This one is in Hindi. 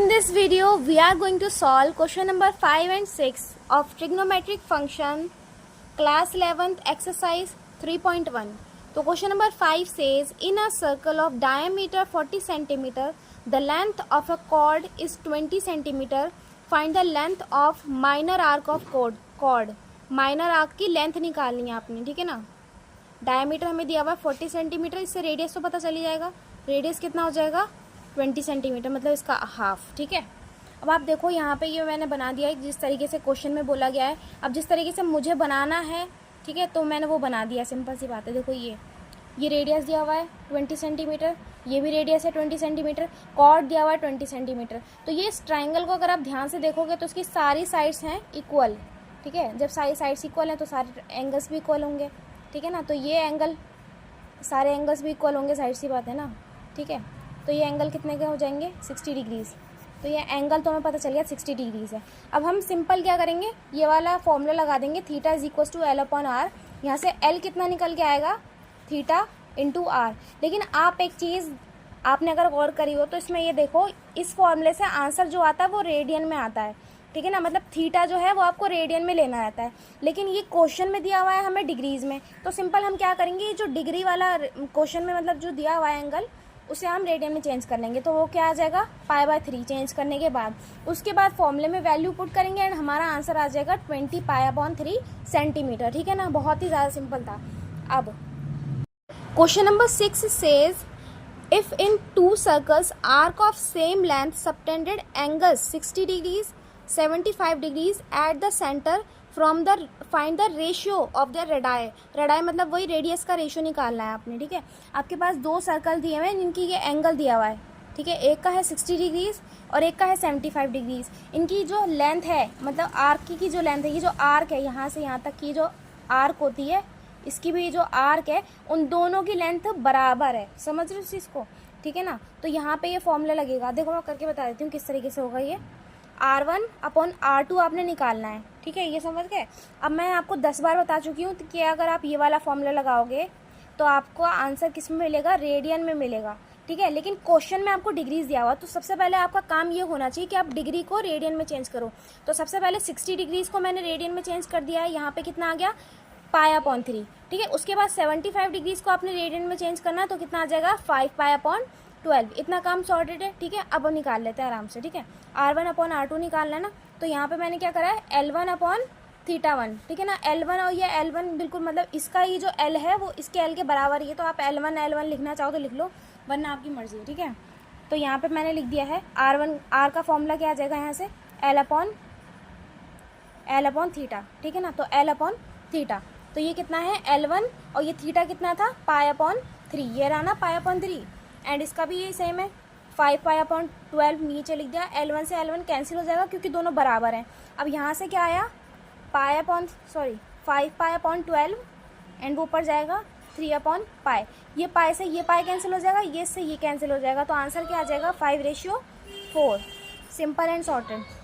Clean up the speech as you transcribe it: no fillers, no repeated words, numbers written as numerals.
this video, we are going to solve question number 5 and 6 of trigonometric function, class 11th exercise 3.1. So question number 5 says, in a circle of diameter 40 centimeter, the length of a chord is 20 centimeter. Find the length of minor arc of chord. Minor arc की लेंथ निकालनी है आपने, ठीक है ना. डायमीटर हमें दिया हुआ है 40 सेंटीमीटर, इससे रेडियस तो पता चली जाएगा. रेडियस कितना हो जाएगा 20 सेंटीमीटर, मतलब इसका हाफ. ठीक है. अब आप देखो यहाँ पे ये मैंने बना दिया है जिस तरीके से क्वेश्चन में बोला गया है. अब जिस तरीके से मुझे बनाना है, ठीक है, तो मैंने वो बना दिया. सिंपल सी बात है. देखो ये रेडियस दिया हुआ है 20 सेंटीमीटर, ये भी रेडियस है 20 सेंटीमीटर, कॉर्ड दिया हुआ है 20 सेंटीमीटर. तो ये इस ट्राइंगल को अगर आप ध्यान से देखोगे तो इसकी सारी साइड्स हैं इक्वल. ठीक है. जब सारी साइड्स इक्वल हैं तो सारे एंगल्स भी इक्वल होंगे. ठीक है ना. तो ये एंगल, सारे एंगल्स भी इक्वल होंगे, साइड सी बात है ना. ठीक है. तो ये एंगल कितने के हो जाएंगे 60 डिग्रीज. तो ये एंगल तो हमें पता चल गया 60 डिग्रीज है. अब हम सिंपल क्या करेंगे, ये वाला फॉर्मूला लगा देंगे, theta is equal to L upon R. यहाँ से एल कितना निकल के आएगा, थीटा इंटू आर. लेकिन आप एक चीज़ आपने अगर गौर करी हो तो इसमें ये देखो, इस फॉर्मूले से आंसर जो आता है वो रेडियन में आता है. ठीक है ना. मतलब थीटा जो है वो आपको रेडियन में लेना रहता है, लेकिन ये क्वेश्चन में दिया हुआ है हमें डिग्रीज में. तो सिंपल हम क्या करेंगे, ये जो डिग्री वाला क्वेश्चन में मतलब जो दिया हुआ है एंगल, उसे हम रेडियन में चेंज कर लेंगे. तो वो क्या आ जाएगा π/3. चेंज करने के बाद उसके बाद फॉर्मूले में वैल्यू पुट करेंगे एंड हमारा आंसर आ जाएगा 20 π/3 सेंटीमीटर. ठीक है ना. बहुत ही ज़्यादा सिंपल था. अब question number 6 says, if in two circles arc of same length subtended angles 60 degrees 75 degrees at the center from the find the ratio of their radii. radii मतलब वही रेडियस का रेशियो निकालना है आपने. ठीक है. आपके पास दो सर्कल दिए हुए हैं जिनकी ये एंगल दिया हुआ है. ठीक है. एक का है 60 डिग्रीज और एक का है 75 डिग्रीज. इनकी जो लेंथ है, मतलब आर्क की जो लेंथ है, ये जो आर्क है यहाँ से यहाँ तक की जो आर्क होती है, इसकी भी जो आर्क है, उन दोनों की लेंथ बराबर है. समझ रहे हो इस चीज़ को. ठीक है ना. तो यहाँ पे ये फॉर्मूला लगेगा. देखो मैं करके बता देती हूँ किस तरीके से होगा. ये R1 अपॉन R2 आपने निकालना है. ठीक है. ये समझ गए. अब मैं आपको 10 बार बता चुकी हूँ कि अगर आप ये वाला फॉर्मूला लगाओगे तो आपको आंसर किस में मिलेगा, रेडियन में मिलेगा. ठीक है. लेकिन क्वेश्चन में आपको डिग्रीज दिया हुआ, तो सबसे पहले आपका काम ये होना चाहिए कि आप डिग्री को रेडियन में चेंज करो. तो सबसे पहले 60 डिग्रीज को मैंने रेडियन में चेंज कर दिया है. यहाँ पे कितना आ गया π/3. ठीक है. उसके बाद 75 डिग्रीज को आपने रेडियन में चेंज करना है, तो कितना आ जाएगा 5 π/12. इतना काम सॉर्टेड है. ठीक है. अब हम निकाल लेते हैं आराम से. ठीक है. R1 अपॉन R2 निकालना है ना. तो यहाँ पे मैंने क्या करा है, L1 अपॉन θ1. ठीक है ना. L1 और ये L1 बिल्कुल मतलब इसका ये जो L है वो इसके L के बराबर ही है. तो आप L1 लिखना चाहो तो लिख लो, वरना आपकी मर्जी है. ठीक है. तो यहाँ पे मैंने लिख दिया है R का फॉर्मूला क्या आ जाएगा यहाँ से, L अपॉन θ. ठीक है ना. तो L अपॉन θ. तो ये कितना है L1 और ये थीटा कितना था π/3. ये रहा ना π/3. एंड इसका भी ये सेम है 5 π/12. नीचे लिख दिया. L1 से L1 कैंसिल हो जाएगा क्योंकि दोनों बराबर हैं. अब यहाँ से क्या आया 5 π/12 एंड वो ऊपर जाएगा 3/π. ये पाई से ये पाई कैंसिल हो जाएगा, ये से ये कैंसिल हो जाएगा. तो आंसर क्या आ जाएगा 5/4. Simple and sorted.